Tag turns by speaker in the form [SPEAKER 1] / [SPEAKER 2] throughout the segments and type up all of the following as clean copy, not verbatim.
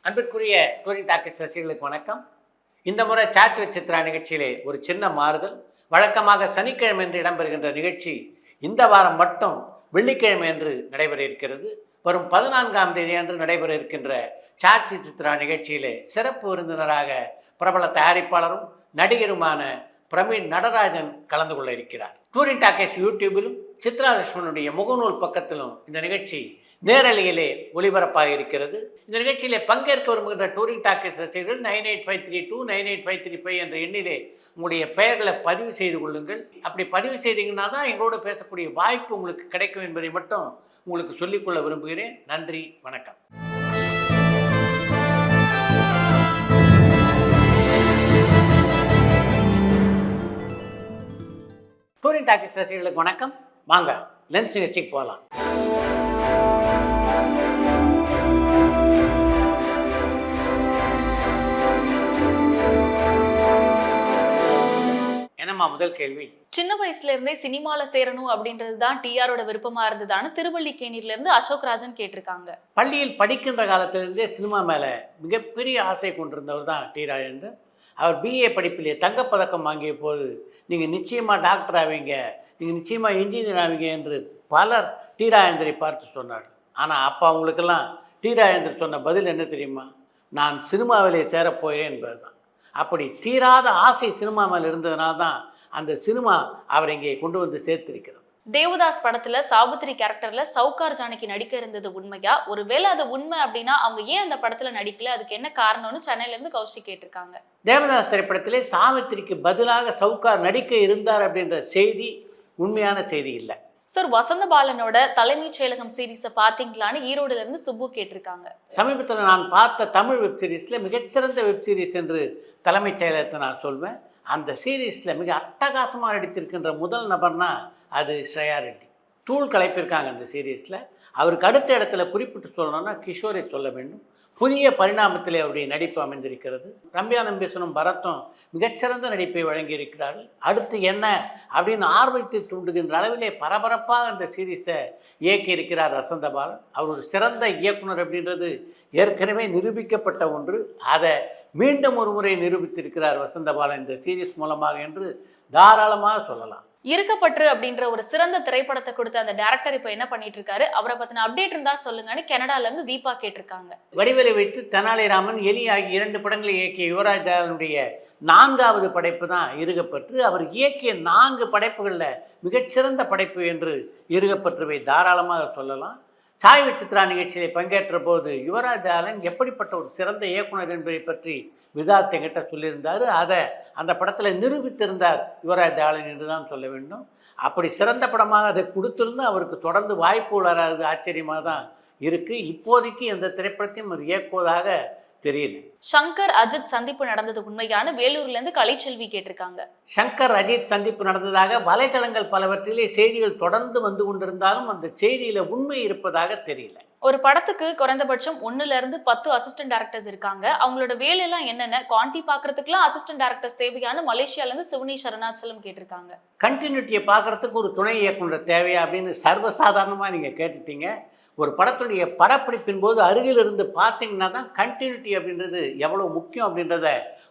[SPEAKER 1] அன்பிற்குரிய touring talkies ரசிகர்களுக்கு வணக்கம். இந்த முறை சாட் வித் சித்ரா நிகழ்ச்சியிலே ஒரு சின்ன மாறுதல். வழக்கமாக சனிக்கிழமை என்று இடம்பெறுகின்ற நிகழ்ச்சி இந்த வாரம் மட்டும் வெள்ளிக்கிழமை என்று நடைபெற இருக்கிறது. வரும் 14ஆம் தேதி அன்று நடைபெற இருக்கின்ற சாட் வித் சித்ரா நிகழ்ச்சியிலே சிறப்பு விருந்தினராக பிரபல தயாரிப்பாளரும் நடிகருமான பிரவீன் நடராஜன் கலந்து கொள்ள இருக்கிறார். டூரிங் டாக்கீஸ் யூடியூபிலும் சித்ரா லட்சுமணனுடைய முகநூல் பக்கத்திலும் இந்த நிகழ்ச்சி நேரலையிலே ஒளிபரப்பாக இருக்கிறது. இந்த நிகழ்ச்சியிலே பங்கேற்க விரும்புகின்ற டூரிங் டாக்கீஸ் ரசிகர்கள் 9853298535 என்ற எண்ணிலே உங்களுடைய பெயர்களை பதிவு செய்து கொள்ளுங்கள். அப்படி பதிவு செய்தீங்கன்னா தான் எங்களோடு பேசக்கூடிய வாய்ப்பு உங்களுக்கு கிடைக்கும் என்பதை மட்டும் உங்களுக்கு சொல்லிக்கொள்ள விரும்புகிறேன். நன்றி, வணக்கம். டூரிங் டாக்கீஸ் ரசிகர்களுக்கு வணக்கம். வாங்க லென்ஸ் நிகழ்ச்சிக்கு போகலாம். என்னம்மா முதல் கேள்வி?
[SPEAKER 2] சின்ன வயசுல இருந்தே சினிமால சேரணும் அப்படின்றது தான் டிஆரோட விருப்பமா இருந்ததான்னு திருவள்ளிக்கேணியில இருந்து அசோக் ராஜன் கேட்டிருக்காங்க.
[SPEAKER 1] பள்ளியில் படிக்கின்ற காலத்திலிருந்தே சினிமா மேலே மிகப்பெரிய ஆசை கொண்டிருந்தவர் தான் டி ராஜேந்தர். அவர் பிஏ படிப்பிலே தங்கப்பதக்கம் வாங்கிய போது நீங்கள் நிச்சயமாக டாக்டர் ஆவீங்க, நீங்கள் நிச்சயமாக இன்ஜினியர் ஆவீங்க என்று பலர் டி ராஜேந்தரை பார்த்து சொன்னார். ஆனால் அப்போ அவங்களுக்கெல்லாம் டி ராஜேந்தர் சொன்ன பதில் என்ன தெரியுமா? நான் சினிமாவிலே சேரப்போகிறேன் என்பது தான். அப்படி தீராத ஆசை சினிமா மேலே இருந்ததுனால தான் அந்த சினிமா அவரை இங்கே கொண்டு வந்து சேர்த்திருக்கிறது.
[SPEAKER 2] தேவதாஸ் படத்துல சாவித்திரி கேரக்டர்ல சவுகார் ஜானகி நடிக்க இருந்தது உண்மையா? ஒருவேளை அது உண்மை அப்படின்னா அவங்க ஏன் அந்த படத்துல நடிக்கல, அதுக்கு என்ன காரணம்னு சென்னையில இருந்து கௌஷிக் கேட்டிருக்காங்க.
[SPEAKER 1] தேவதாஸ் திரைப்படத்திலே சாவித்திரிக்கு பதிலாக சவுகார் நடிக்க இருந்தார் அப்படின்ற செய்தி உண்மையான செய்தி இல்லை.
[SPEAKER 2] சார், வசந்த பாலனோட தலைமைச் செயலகம் சீரீஸை பார்த்தீங்களான்னு ஈரோடுல இருந்து சுப்பு கேட்டிருக்காங்க.
[SPEAKER 1] சமீபத்தில் நான் பார்த்த தமிழ் வெப் சீரிஸில் மிகச்சிறந்த வெப் சீரிஸ் என்று தலைமைச் செயலகத்தை நான் சொல்வேன். அந்த சீரீஸில் மிக அட்டகாசமாக நடித்திருக்கின்ற முதல் நபர்னா அது ஸ்ரேயா ரெட்டி. தூள் கலைப்பிருக்காங்க அந்த சீரீஸில். அவருக்கு அடுத்த இடத்துல குறிப்பிட்டு சொல்லணும்னா கிஷோரை சொல்ல வேண்டும். புதிய பரிணாமத்திலே அவருடைய நடிப்பு அமைந்திருக்கிறது. ரம்யா நம்பீசனும் பரத்தும் மிகச்சிறந்த நடிப்பை வழங்கியிருக்கிறார்கள். அடுத்து என்ன அப்படின்னு ஆர்வத்தை தூண்டுகின்ற அளவிலே பரபரப்பாக அந்த சீரீஸை இயக்கியிருக்கிறார் வசந்த பாலன். அவர் ஒரு சிறந்த இயக்குனர் அப்படின்றது ஏற்கனவே நிரூபிக்கப்பட்ட ஒன்று. அதை மீண்டும் ஒரு முறை நிரூபித்திருக்கிறார் வசந்த பாலன் இந்த சீரீஸ் மூலமாக என்று தாராளமாக சொல்லலாம்.
[SPEAKER 2] இருக்கப்பற்று அப்படின்ற ஒரு சிறந்த திரைப்படத்தை கொடுத்த அந்த டைரக்டர் இப்போ என்ன பண்ணிட்டு இருக்காரு, அவரை பத்தின அப்டேட் இருந்தா சொல்லுங்கன்னு கனடால இருந்து தீபா கேட்டிருக்காங்க.
[SPEAKER 1] வடிவேலை வைத்து தெனாலிராமன், எலி ஆகிய 2 படங்களை இயக்கிய யுவராஜ் தாரனுடைய 4வது படைப்பு தான் இருக்கப்பற்று. அவர் இயக்கிய 4 படைப்புகளில் மிகச்சிறந்த படைப்பு என்று இருக்கப்பற்றுவை தாராளமாக சொல்லலாம். சாய் வித் சித்ரா நிகழ்ச்சியை பங்கேற்ற போது யுவராஜ் தாரன் எப்படிப்பட்ட ஒரு சிறந்த இயக்குனர் என்பதை பற்றி விதார்த் என்கிட்ட சொல்லியிருந்தார். அதை அந்த படத்தில் நிரூபித்திருந்தார் யுவராஜ் தாரன் என்று தான் சொல்ல வேண்டும். அப்படி சிறந்த படமாக அதை கொடுத்திருந்து அவருக்கு தொடர்ந்து வாய்ப்பு வராது ஆச்சரியமாக தான் இருக்குது. இப்போதைக்கு எந்த திரைப்படத்தையும் அவர் இயக்குவதாக தெரியல.
[SPEAKER 2] சங்கர் அஜித் சந்திப்பு நடந்தது உண்மையான? வேலூர்ல இருந்து கலைச்செல்வி கேட்டிருக்காங்க.
[SPEAKER 1] சங்கர் அஜித் சந்திப்பு நடந்ததாக வலைதளங்கள் பலவற்றிலே செய்திகள் தொடர்ந்து வந்து கொண்டிருந்தாலும் அந்த செய்தியில உண்மை இருப்பதாக தெரியல.
[SPEAKER 2] ஒரு படத்துக்கு குறைந்தபட்சம் 1ல இருந்து 10 அசிஸ்டன்ட் டைரக்டர்ஸ் இருக்காங்க. அவங்களோட வேலையெல்லாம் என்னென்ன, குவான்டி பார்க்கறதுக்குலாம் அசிஸ்டன்ட் டைரக்டர்ஸ் தேவையான மலேசியால இருந்து சிவனி சரணாச்சலம் கேட்டிருக்காங்க.
[SPEAKER 1] கண்டினியூட்டியை பார்க்கறதுக்கு ஒரு துணை இயக்குனர் தேவையா அப்படின்னு சர்வசாதாரணமாக நீங்கள் கேட்டுட்டீங்க. ஒரு படத்துடைய படப்பிடிப்பின் போது அருகில் இருந்து பார்த்தீங்கன்னா தான் கண்டினியூட்டி அப்படின்றது எவ்வளோ முக்கியம் அப்படின்றத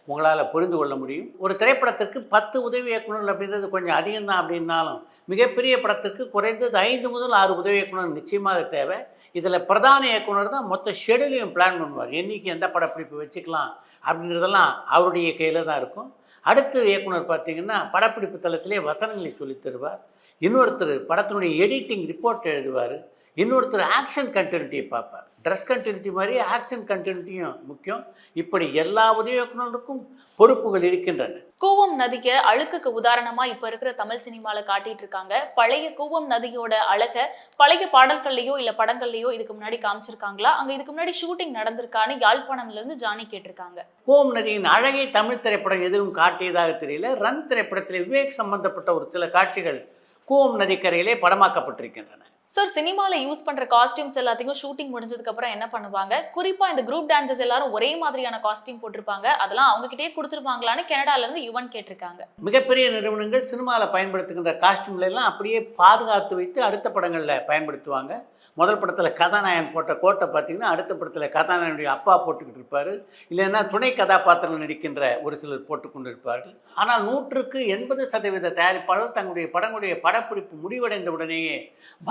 [SPEAKER 1] உங்களால் புரிந்து கொள்ள முடியும். ஒரு திரைப்படத்திற்கு 10 உதவி இயக்குநர்கள் அப்படின்றது கொஞ்சம் அதிகம்தான். அப்படின்னாலும் மிகப்பெரிய படத்திற்கு குறைந்தது 5 முதல் 6 உதவி இயக்குனர் நிச்சயமாக தேவை. இதில் பிரதான இயக்குனர் தான் மொத்த ஷெடியூலையும் பிளான் பண்ணுவார். என்றைக்கு எந்த படப்பிடிப்பு வச்சுக்கலாம் அப்படின்றதெல்லாம் அவருடைய கையில் தான் இருக்கும். அடுத்த இயக்குனர் பார்த்திங்கன்னா படப்பிடிப்பு தளத்திலே வசனங்களை சொல்லித் தருவார். இன்னொருத்தர் படத்தினுடைய எடிட்டிங் ரிப்போர்ட் எழுதுவார். இன்னொருத்தர் ஆக்ஷன் கண்டினியூட்டியை பார்ப்பார். ட்ரெஸ் கண்டினியூட்டி மாதிரி ஆக்ஷன் கண்டினியூட்டியும் முக்கியம். இப்படி எல்லா உதவி இயக்குனருக்கும் பொறுப்புகள் இருக்கின்றன.
[SPEAKER 2] கூவம் நதிக்கு அழுக்குக்கு உதாரணமா இப்ப இருக்கிற தமிழ் சினிமால காட்டிட்டு இருக்காங்க. பழைய கூவம் நதியோட அழக பழைய பாடல்கள்லயோ இல்ல படங்கள்லயோ இதுக்கு முன்னாடி காமிச்சிருக்காங்களா? அங்க இதுக்கு முன்னாடி ஷூட்டிங் நடந்திருக்கான்னு யாழ்ப்பாணம்ல இருந்து ஜானி கேட்டிருக்காங்க.
[SPEAKER 1] கூவம் நதியின் அழகை தமிழ் திரைப்படம் எதிரும் காட்டியதாக தெரியல. ரன் திரைப்படத்தில் விவேக் சம்பந்தப்பட்ட ஒரு சில காட்சிகள் கூவம் நதிக்கரையிலே படமாக்கப்பட்டிருக்கின்றன.
[SPEAKER 2] சார் சினிமால யூஸ் பண்ற காஸ்டியூம்ஸ் எல்லாத்தையும் ஷூட்டிங் முடிஞ்சதுக்கு அப்புறம் என்ன பண்ணுவாங்க? குறிப்பா இந்த குரூப் டான்சர்ஸ் எல்லாரும் ஒரே மாதிரியான காஸ்டியூம் போட்டிருப்பாங்க. அதெல்லாம் அவங்க கிட்டயே கொடுத்துருவாங்களான்னு கனடால இருந்து யுவன் கேட்டிருக்காங்க.
[SPEAKER 1] மிகப்பெரிய நிறுவனங்கள் சினிமாவில் பயன்படுத்துகின்ற காஸ்டியூம்ல எல்லாம் அப்படியே பாதுகாத்து வைத்து அடுத்த படங்களில் பயன்படுத்துவாங்க. முதல் படத்தில் கதாநாயகன் போட்ட கோட்டை பார்த்தீங்கன்னா அடுத்த படத்தில் கதாநாயகனுடைய அப்பா போட்டுக்கிட்டு இருப்பார், இல்லைன்னா துணை கதாபாத்திரம் நடிக்கின்ற ஒரு சிலர் போட்டுக்கொண்டு இருப்பார்கள். ஆனால் 100% தயாரிப்பாளர் தங்களுடைய படங்களுடைய படப்பிடிப்பு முடிவடைந்த உடனேயே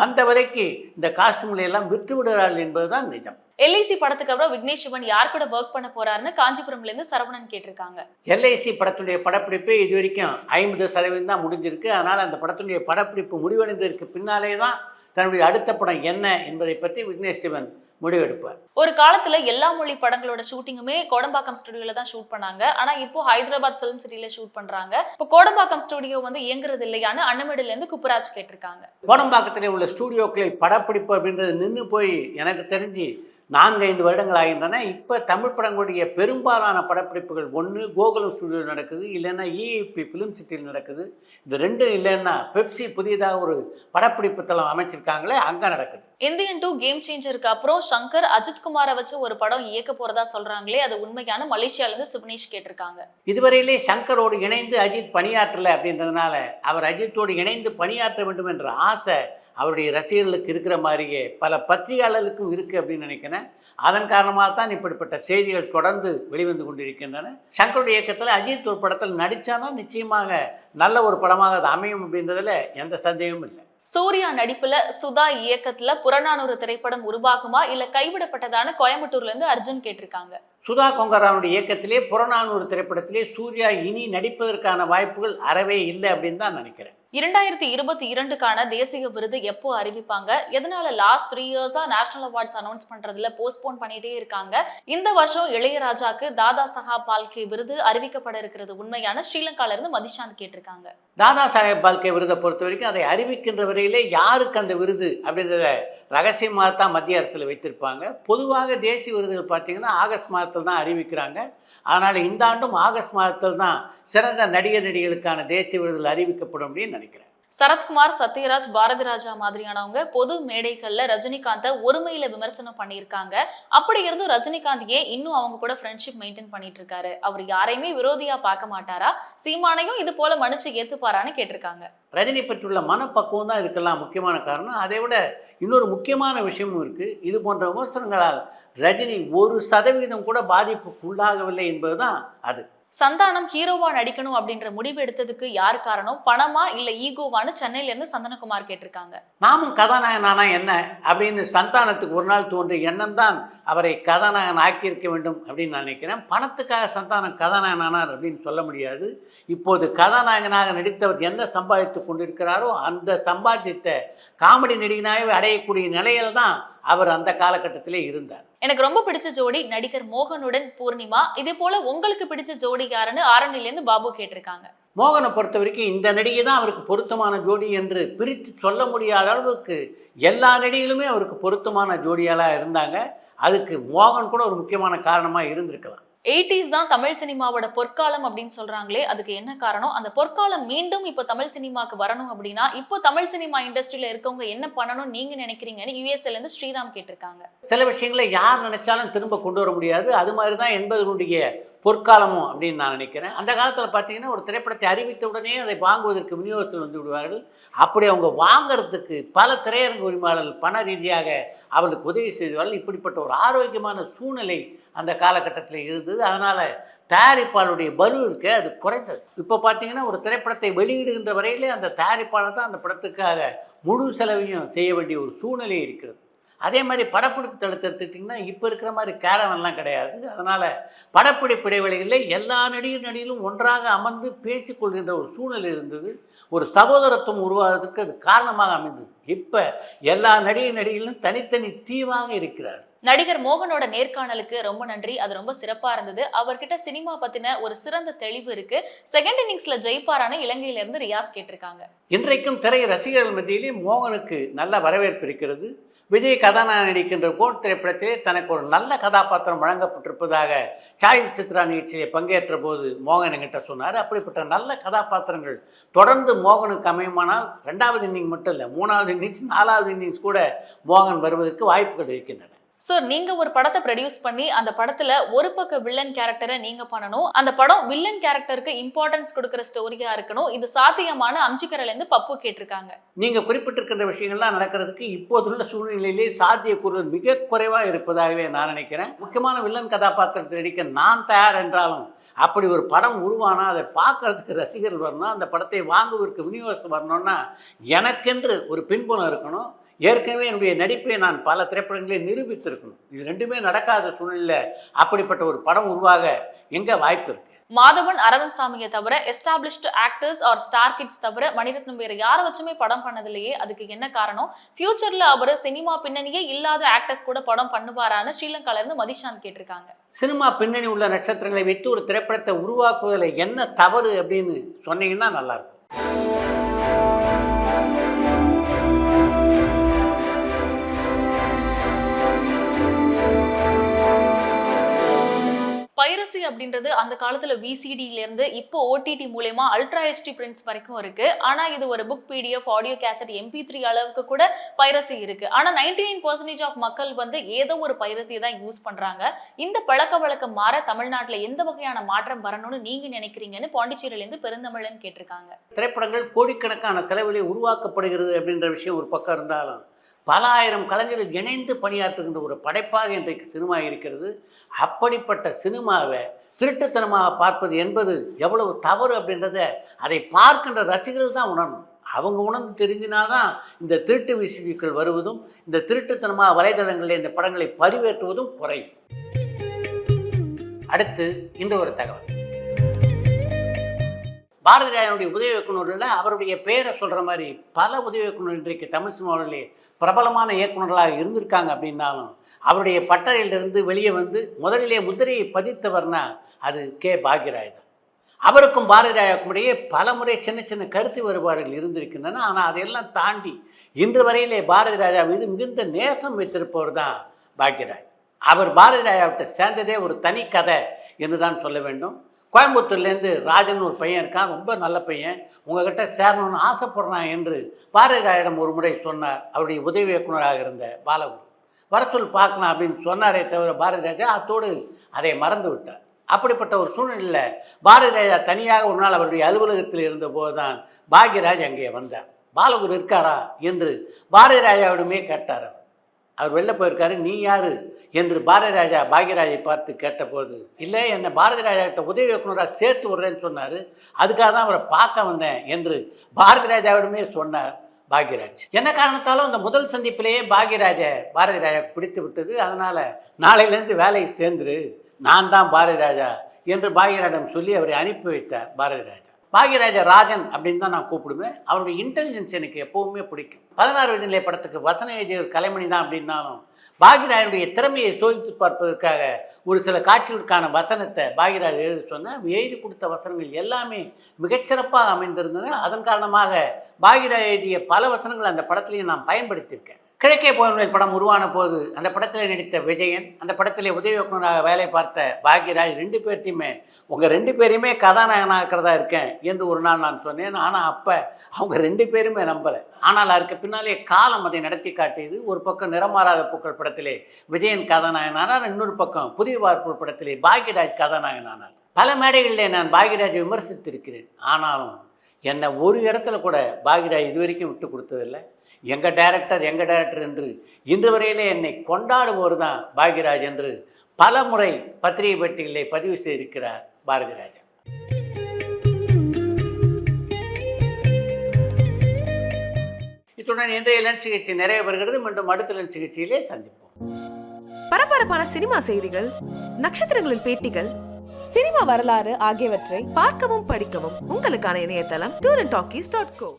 [SPEAKER 1] வந்த வரைக்கு இந்த காஸ்டியூம்களை எல்லாம் விற்று விடுகிறார்கள் என்பதுதான் நிஜம்.
[SPEAKER 2] எல்ஐசி படத்துக்கு அப்புறம் விக்னேஷ் சிவன் யார் கூட ஒர்க் பண்ண போறாருன்னு காஞ்சிபுரம்ல இருந்து சரவணன் கேட்டிருக்காங்க.
[SPEAKER 1] எல்ஐசி படத்துடைய படப்பிடிப்பே இது வரைக்கும் 50% தான் முடிஞ்சிருக்கு. அதனால் அந்த படத்துடைய படப்பிடிப்பு முடிவடைந்ததற்கு பின்னாலே தான் தன்னுடைய அடுத்த படம் என்ன என்பதை பற்றி விக்னேஷ் சிவன் முடிவெடுப்பார்.
[SPEAKER 2] ஒரு காலத்துல எல்லா மொழி படங்களோட ஷூட்டிங்குமே கோடம்பாக்கம் ஸ்டுடியோல தான் ஷூட் பண்ணாங்க. ஆனா இப்போ ஹைதராபாத் ஃபிலிம் சிட்டில ஷூட் பண்றாங்க. இப்போ கோடம்பாக்கம் ஸ்டுடியோ இயங்குறது இல்லையான்னு அன்னமேடுல இருந்து குப்புராஜ் கேட்டிருக்காங்க.
[SPEAKER 1] கோடம்பாக்கத்திலே உள்ள ஸ்டூடியோக்களில் படப்பிடிப்பு அப்படின்றது நின்று போய் எனக்கு தெரிஞ்சு 4-5 வருடங்கள் ஆகின்றன. இப்போ தமிழ் படங்களுடைய பெரும்பாலான படப்பிடிப்புகள் ஒன்று கோகுலம் ஸ்டுடியோ நடக்குது, இல்லைன்னா இஇபி ஃபிலிம் சிட்டியில் நடக்குது. இது ரெண்டும் இல்லைன்னா பெப்சி புதியதாக ஒரு படப்பிடிப்பு தளம் அமைச்சிருக்காங்களே, அங்கே நடக்குது.
[SPEAKER 2] இந்தியன் 2 கேம் சேஞ்சருக்கு அப்புறம் சங்கர் அஜித்குமாரை வச்சு ஒரு படம் இயக்க போறதா சொல்றாங்களே, அது உண்மையான? மலேசியால இருந்து சிவனேஷ் கேட்டிருக்காங்க.
[SPEAKER 1] இதுவரையிலே சங்கரோடு இணைந்து அஜித் பணியாற்றலை அப்படின்றதுனால அவர் அஜித்தோடு இணைந்து பணியாற்ற வேண்டும் என்ற ஆசை அவருடைய ரசிகர்களுக்கு இருக்கிற மாதிரியே பல பத்திரிகையாளர்களுக்கும் இருக்குது அப்படின்னு நினைக்கிறேன். அதன் காரணமாக தான் இப்படிப்பட்ட செய்திகள் தொடர்ந்து வெளிவந்து கொண்டிருக்கின்றன. சங்கருடைய இயக்கத்தில் அஜித் ஒரு படத்தில் நடித்தானா நிச்சயமாக நல்ல ஒரு படமாக அது அமையும் அப்படின்றதுல எந்த சந்தேகமும் இல்லை.
[SPEAKER 2] சூர்யா நடிப்புல சுதா இயக்கத்துல புறநானூறு திரைப்படம் உருவாகுமா இல்ல கைவிடப்பட்டதான்னு கோயம்புத்தூர்ல இருந்து அர்ஜுன் கேட்டிருக்காங்க.
[SPEAKER 1] சுதா கொங்கரானுடைய இயக்கத்திலே புறநானூறு திரைப்படத்திலே சூர்யா இனி நடிப்பதற்கான வாய்ப்புகள் அறவே இல்லை அப்படின்னு தான் நினைக்கிறேன்.
[SPEAKER 2] 2022க்கான தேசிய விருது எப்போ அறிவிப்பாங்க? எதனால லாஸ்ட் 3 இயர்ஸா நேஷனல் அவார்ட்ஸ் அனௌன்ஸ் பண்றதுல போஸ்ட்போன் பண்ணிட்டே இருக்காங்க? இந்த வருஷம் இளையராஜாக்கு தாதா சாஹேப் பால்கே விருது அறிவிக்கப்பட இருக்கிறது உண்மையான? ஸ்ரீலங்கால இருந்து மதிஷாந்த் கேட்டிருக்காங்க.
[SPEAKER 1] தாதா சாஹேப் பால்கே விருதை பொறுத்த வரைக்கும் அதை அறிவிக்கின்ற வரையிலே யாருக்கு அந்த விருது அப்படின்றத ரகசியமாக தான் மத்திய அரசில் வைத்திருப்பாங்க. பொதுவாக தேசிய விருதுகள் பார்த்தீங்கன்னா ஆகஸ்ட் மாதத்தில் தான் அறிவிக்கிறாங்க. அதனால் இந்த ஆண்டும் ஆகஸ்ட் மாதத்தில் தான் சிறந்த நடிகர் நடிகளுக்கான தேசிய விருதுகள் அறிவிக்கப்படும் அப்படின்னு நினைக்கிறேன்.
[SPEAKER 2] சரத்குமார், சத்யராஜ், பாரதி ராஜா மாதிரியானவங்க பொது மேடைகள்ல ரஜினிகாந்தை ஒருமையில விமர்சனம் பண்ணியிருக்காங்க. அப்படி இருந்தும் ரஜினிகாந்த் ஏன் இன்னும் அவங்க கூட ஃப்ரெண்ட்ஷிப் மெயின்டைன் பண்ணிட்டு இருக்காரு? அவர் யாரையுமே விரோதியா பார்க்க மாட்டாரா? சீமானையும் இது போல மன்னிச்சு ஏத்துப்பாரான்னு கேட்டிருக்காங்க.
[SPEAKER 1] ரஜினி பற்றியுள்ள மனப்பக்குவம் தான் இதுக்கெல்லாம் முக்கியமான காரணம். அதை விட இன்னொரு முக்கியமான விஷயமும் இருக்குது. இது போன்ற விமர்சனங்களால் ரஜினி 1% கூட பாதிப்புக்குள்ளாகவில்லை என்பதுதான் அது.
[SPEAKER 2] சந்தானம் ஹீரோவா நடிக்கணும் அப்படின்ற முடிவு எடுத்ததுக்கு யார் காரணம்? பணமா இல்ல ஈகோவான்னு சென்னையில இருந்து சந்தனகுமார் கேட்டிருக்காங்க.
[SPEAKER 1] நாமும் கதாநாயகனானா என்ன அப்படின்னு சந்தானத்துக்கு ஒரு நாள் தோன்றிய எண்ணம் தான் அவரை கதாநாயகன் ஆக்கியிருக்க வேண்டும் அப்படின்னு நான் நினைக்கிறேன். பணத்துக்காக சந்தானம் கதாநாயகனானார் அப்படின்னு சொல்ல முடியாது. இப்போது கதாநாயகனாக நடித்தவர் என்ன சம்பாதித்து கொண்டிருக்கிறாரோ அந்த சம்பாதித்த காமெடி நடிகனாகவே அடையக்கூடிய நிலையில தான் அவர் அந்த காலகட்டத்திலே இருந்தார்.
[SPEAKER 2] எனக்கு ரொம்ப பிடிச்ச ஜோடி நடிகர் மோகனுடன் பூர்ணிமா. இதே போல உங்களுக்கு பிடிச்ச ஜோடி யாருன்னு ஆரணிலேருந்து பாபு கேட்டிருக்காங்க.
[SPEAKER 1] மோகனை பொறுத்த வரைக்கும் இந்த நடிகை தான் அவருக்கு பொருத்தமான ஜோடி என்று பிரித்து சொல்ல முடியாத அளவுக்கு எல்லா நடிகளுமே அவருக்கு பொருத்தமான ஜோடியாளாக இருந்தாங்க. அதுக்கு மோகன் கூட ஒரு முக்கியமான காரணமாக இருந்திருக்கலாம்.
[SPEAKER 2] 80s தான் தமிழ் சினிமாவோட பொற்காலம் அப்படின்னு சொல்றாங்களே, அதுக்கு என்ன காரணம்? அந்த பொற்காலம் மீண்டும் இப்போ தமிழ் சினிமாக்கு வரணும் அப்படின்னா இப்போ தமிழ் சினிமா இண்டஸ்ட்ரியில இருக்கவங்க என்ன பண்ணணும் நீங்க நினைக்கிறீங்கன்னு யுஎஸ்ஏல இருந்து ஸ்ரீராம் கேட்டிருக்காங்க.
[SPEAKER 1] சில விஷயங்களை யார் நினைச்சாலும் திரும்ப கொண்டு வர முடியாது. அது மாதிரி தான் 80களுடைய பொற்காலமும் அப்படின்னு நான் நினைக்கிறேன். அந்த காலத்தில் பார்த்தீங்கன்னா ஒரு திரைப்படத்தை அறிவித்த உடனே அதை வாங்குவதற்கு விநியோகத்தில் வந்து விடுவார்கள். அப்படி அவங்க வாங்கிறதுக்கு பல திரையரங்கு உரிமையாளர்கள் பண ரீதியாக அவர்களுக்கு உதவி செய்வார்கள். இப்படிப்பட்ட ஒரு ஆரோக்கியமான சூழ்நிலை அந்த காலகட்டத்தில் இருந்தது. அதனால் தயாரிப்பாளருடைய பலு இருக்க அது குறைந்தது. இப்போ பார்த்தீங்கன்னா ஒரு திரைப்படத்தை வெளியிடுகின்ற வரையிலே அந்த தயாரிப்பாளர் தான் அந்த படத்துக்காக முழு செலவையும் செய்ய வேண்டிய ஒரு சூழ்நிலை இருக்கிறது. அதே மாதிரி படப்பிடிப்பு தளத்தை எடுத்துக்கிட்டிங்கன்னா இப்போ இருக்கிற மாதிரி கேரவன்லாம் கிடையாது. அதனால் படப்பிடிப்பு இடைவெளிகளில் எல்லா நடிகர்களும் ஒன்றாக அமர்ந்து பேசிக்கொள்கின்ற ஒரு சூழ்நிலை இருந்தது. ஒரு சகோதரத்துவம் உருவாகிறதுக்கு அது காரணமாக அமைந்தது. இப்போ எல்லா நடிகர்களும் தனித்தனி தீவாக இருக்கிறார்.
[SPEAKER 2] நடிகர் மோகனோட நேர்காணலுக்கு ரொம்ப நன்றி. அது ரொம்ப சிறப்பா இருந்தது. அவர்கிட்ட சினிமா பத்தின ஒரு சிறந்த தெளிவு இருக்கு. செகண்ட் இன்னிங்ஸ்ல ஜெயிப்பாரான இலங்கையில இருந்து ரியாஸ் கேட்டிருக்காங்க.
[SPEAKER 1] இன்றைக்கும் திரை ரசிகர்கள் மத்தியிலே மோகனுக்கு நல்ல வரவேற்பு இருக்கிறது. விஜய் கதாநாயகன் நடிக்கின்ற கோட் திரைப்படத்திலே தனக்கு ஒரு நல்ல கதாபாத்திரம் வழங்கப்பட்டிருப்பதாக சாய் சித்ரா நிகழ்ச்சியிலே பங்கேற்ற போது மோகன் என்கிட்ட சொன்னார். அப்படிப்பட்ட நல்ல கதாபாத்திரங்கள் தொடர்ந்து மோகனுக்கு அமையுமானால் 2வது இன்னிங் மட்டும் இல்லை, 3வது இன்னிங்ஸ் 4வது இன்னிங்ஸ் கூட மோகன் வருவதற்கு வாய்ப்புகள் இருக்கின்றன.
[SPEAKER 2] ஸோ நீங்க ஒரு படத்தை ப்ரொடியூஸ் பண்ணி அந்த படத்துல ஒரு பக்க வில்லன் கேரக்டரை நீங்க பண்ணணும், அந்த படம் வில்லன் கேரக்டருக்கு இம்பார்ட்டன்ஸ் கொடுக்குற ஸ்டோரியா இருக்கணும், இது சாத்தியமான அம்சிக்கரையிலேருந்து பப்பு கேட்டிருக்காங்க.
[SPEAKER 1] நீங்க குறிப்பிட்டிருக்கின்ற விஷயங்கள்லாம் நடக்கிறதுக்கு இப்போதுள்ள சூழ்நிலையிலே சாத்தியக்கூறுகள் மிக குறைவாக இருப்பதாகவே நான் நினைக்கிறேன். முக்கியமான வில்லன் கதாபாத்திரத்தை நடிக்க நான் தயார் என்றாலும் அப்படி ஒரு படம் உருவானா அதை பார்க்கறதுக்கு ரசிகர்கள் வரணும், அந்த படத்தை வாங்குவதற்கு விநியோகம் வரணும்னா எனக்கென்று ஒரு பின்புலம் இருக்கணும். ஏற்கனவே என்னுடைய நடிப்பை நான் பல திரைப்படங்களே நிரூபித்திருக்கணும். இது ரெண்டுமே நடக்காத சூழ்நிலையில் அப்படிப்பட்ட ஒரு படம் உருவாக எங்கே வாய்ப்பு இருக்கு?
[SPEAKER 2] மாதவன், அரவிந்த் சாமியை தவிர established actors or star kids தவிர மணிரத்னம் வேற யாரை வச்சுமே படம் பண்ணதில்லையே, அதுக்கு என்ன காரணம்? ஃபியூச்சர்ல அவர் சினிமா பின்னணியே இல்லாத ஆக்டர்ஸ் கூட படம் பண்ணுவாரான்னு ஸ்ரீலங்கால இருந்து மதிஷாந்த் கேட்டிருக்காங்க.
[SPEAKER 1] சினிமா பின்னணி உள்ள நட்சத்திரங்களை வைத்து ஒரு திரைப்படத்தை உருவாக்குவதில் என்ன தவறு அப்படின்னு சொன்னீங்கன்னா நல்லா இருக்கும்.
[SPEAKER 2] பைரசி அப்படின்றது அந்த காலத்துல விசிடில இருந்து இப்போ ஓடிடி மூலமா அல்ட்ரா ஹெச்டி பிரிண்ட்ஸ் வரைக்கும் இருக்கு. ஆனா இது ஒரு book, PDF, audio cassette, MP3 அளவுக்கு கூட பைரசி இருக்கு. ஆனா 99% ஆஃப் மக்கள் ஏதோ ஒரு பைரசியை தான் யூஸ் பண்றாங்க. இந்த பழக்க வழக்கம் மாற தமிழ்நாட்டுல எந்த வகையான மாற்றம் வரணும்னு நீங்க நினைக்கிறீங்கன்னு பாண்டிச்சேரியில இருந்து பெருந்தமிழன் கேட்டிருக்காங்க.
[SPEAKER 1] திரைப்படங்கள் கோடிக்கணக்கான செலவிலே உருவாக்கப்படுகிறது அப்படின்ற விஷயம் ஒரு பக்கம் இருந்தாலும் பல ஆயிரம் கலைஞர்கள் இணைந்து பணியாற்றுகின்ற ஒரு படைப்பாக இன்றைக்கு சினிமா இருக்கிறது. அப்படிப்பட்ட சினிமாவை திருட்டுத்தனமாக பார்ப்பது என்பது எவ்வளவு தவறு அப்படின்றத அதை பார்க்கின்ற ரசிகர்கள் தான் உணரணும். அவங்க உணர்ந்து தெரிஞ்சினாதான் இந்த திருட்டு விசிபிக்கள் வருவதும் இந்த திருட்டுத்தனமாக வலைதளங்களில் இந்த படங்களை பதிவேற்றுவதும் குறையும். அடுத்து இந்த ஒரு தகவல், பாரதி ராஜனுடைய உதவி இயக்குநர்களில் அவருடைய பெயரை சொல்கிற மாதிரி பல உதவி இயக்குநர் இன்றைக்கு தமிழ் சினிமாவிலே பிரபலமான இயக்குநர்களாக இருந்திருக்காங்க. அப்படின்னாலும் அவருடைய பட்டறையிலிருந்து வெளியே வந்து முதலிலே முதிரையை பதித்தவர்னா அது கே. பாக்யராஜ் தான். அவருக்கும் பாரதி ராஜாவுக்கும் இடையே பல முறை சின்ன சின்ன கருத்து வேறுபாடுகள் இருந்திருக்கின்றன. ஆனால் அதையெல்லாம் தாண்டி இன்று வரையிலே பாரதி ராஜா மீது மிகுந்த நேசம் வைத்திருப்பவர் தான் பாக்யராஜ். அவர் பாரதி ராஜாவிட்ட சேர்ந்ததே ஒரு தனி கதை என்று தான் சொல்ல வேண்டும். கோயம்புத்தூர்லேருந்து ராஜன் ஒரு பையன் இருக்கான், ரொம்ப நல்ல பையன், உங்ககிட்ட சேரணும்னு ஆசைப்படுறான் என்று பாரதி ராஜிடம் ஒரு முறை சொன்னார். அவருடைய உதவி இயக்குநராக இருந்த பாலகுரு வர சொல் பார்க்கலாம் அப்படின்னு சொன்னாரே தவிர பாரதி ராஜா அத்தோடு அதை மறந்து விட்டார். அப்படிப்பட்ட ஒரு சூழ்நிலையில் பாரதி ராஜா தனியாக ஒரு நாள் அவருடைய அலுவலகத்தில் இருந்தபோது தான் பாக்யராஜ் அங்கே வந்தார். பாலகுரு இருக்காரா என்று பாரதி ராஜாவிடமே கேட்டார். அவர் வெளில போயிருக்காரு, நீ யாரு என்று பாரதி ராஜா பாக்யராஜை பார்த்து கேட்டபோது, இல்லை என்னை பாரதி ராஜா கிட்ட உதவி இயக்குனராக சேர்த்து விடுறேன்னு சொன்னார், அதுக்காக தான் அவரை பார்க்க வந்தேன் என்று பாரதி ராஜாவிடமே சொன்னார் பாக்யராஜ். என்ன காரணத்தாலும் இந்த முதல் சந்திப்பிலேயே பாரதி ராஜா பிடித்து விட்டது. அதனால் நாளையிலேருந்து வேலையை சேர்ந்துரு, நான் தான் பாரதி ராஜா என்று பாக்யராஜிடம் சொல்லி அவரை அனுப்பி வைத்தார் பாரதி ராஜா. பாக்யராஜ ராஜன் அப்படின்னு தான் நான் கூப்பிடுவேன். அவருடைய இன்டெலிஜென்ஸ் எனக்கு எப்போவுமே பிடிக்கும். 16 வயதிலே படத்துக்கு வசன எழுதியவர் கலைமணி தான் அப்படின்னாலும் பாக்யராஜனுடைய திறமையை சோதித்து பார்ப்பதற்காக ஒரு சில காட்சிகளுக்கான வசனத்தை பாக்யராஜ் எழுத சொன்ன எழுதி கொடுத்த வசனங்கள் எல்லாமே மிகச்சிறப்பாக அமைந்திருந்தன. அதன் காரணமாக பாக்யராஜ் எழுதிய பல வசனங்கள் அந்த படத்திலையும் நான் பயன்படுத்தியிருக்கேன். கிழக்கே போன படம் உருவான போது அந்த படத்தில் நடித்த விஜயன், அந்த படத்தில் உதவி இயக்குநராக வேலை பார்த்த பாக்யராஜ், 2 பேர்த்தையுமே உங்கள் 2 பேரையுமே கதாநாயகனாக்கிறதா இருக்கேன் என்று ஒரு நாள் நான் சொன்னேன். ஆனால் அப்போ அவங்க 2 பேருமே நம்பலை. ஆனால் அதுக்கு பின்னாலே காலம் அதை நடத்தி காட்டியது. ஒரு பக்கம் நிறமாறாத பூக்கள் படத்திலே விஜயன் கதாநாயகனானார், இன்னொரு பக்கம் புதிய வார்ப்பு படத்திலே பாக்யராஜ் கதாநாயகனானார். பல மேடைகளிலே நான் பாக்யராஜை விமர்சித்திருக்கிறேன். ஆனாலும் என்னை ஒரு இடத்துல கூட பாக்யராஜ் இதுவரைக்கும் விட்டு கொடுத்ததில்லை. எங்கள் டைரக்டர் என்று இன்று வரையிலே என்னை கொண்டாடுவோர் தான் பாக்யராஜ் என்று பல முறை பத்திரிகை பேட்டிகளை பதிவு செய்திருக்கிறார் பாரதி ராஜா. இத்துடன் இன்றைய லஞ்ச் சிகிச்சை நிறைவு பெறுகிறது. மீண்டும் அடுத்த லஞ்ச் சிகிச்சையிலே சந்திப்போம்.
[SPEAKER 3] பரபரப்பான சினிமா செய்திகள், நட்சத்திரங்களின் பேட்டிகள், சினிமா வரலாறு ஆகியவற்றை பார்க்கவும் படிக்கவும் உங்களுக்கான இணையதளம் tourantalkies.co.